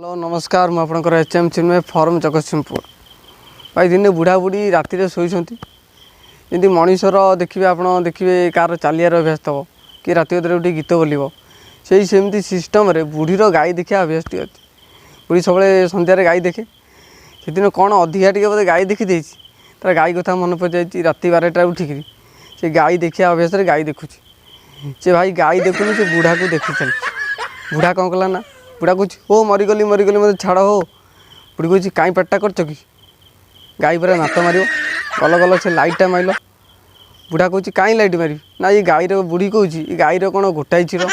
hello नमस्कार मु आपनकर एचएम चिन्मय फॉर्म जगतसिंहपुर भाई दिन बुढ़ा बुढ़ी राति शोइछंती जमी मनीषर देखिए आप देखिए कार चलियार अभ्यास थब कि राति अधर उठी गीत बोलो से सेमती सिस्टम बुढ़ीर गाई देखा अभ्यास टी अच्छी बुढ़ी सब सन्धार गाई देखे से दिन कौन अधिका टे बोधे गाई देखी तार गाई कथा मन पड़ जाए राति 12टा उठिक से गाई देखा अभ्यास गाई देखुची से भाई गाई देखुनी से बुढ़ा को देखी चल बुढ़ा कौन कला ना बुढ़ा कह हो मरीगली मत छाड़ हो बुढ़ी कह कहीं पेटा कर कि गाई पूरा नात मार गल गल से लाइटा मारिल बुढ़ा कह कहीं लाइट मारि ना ये गाईर बुढ़ी कह गाईर कौन गोटाए क्षीर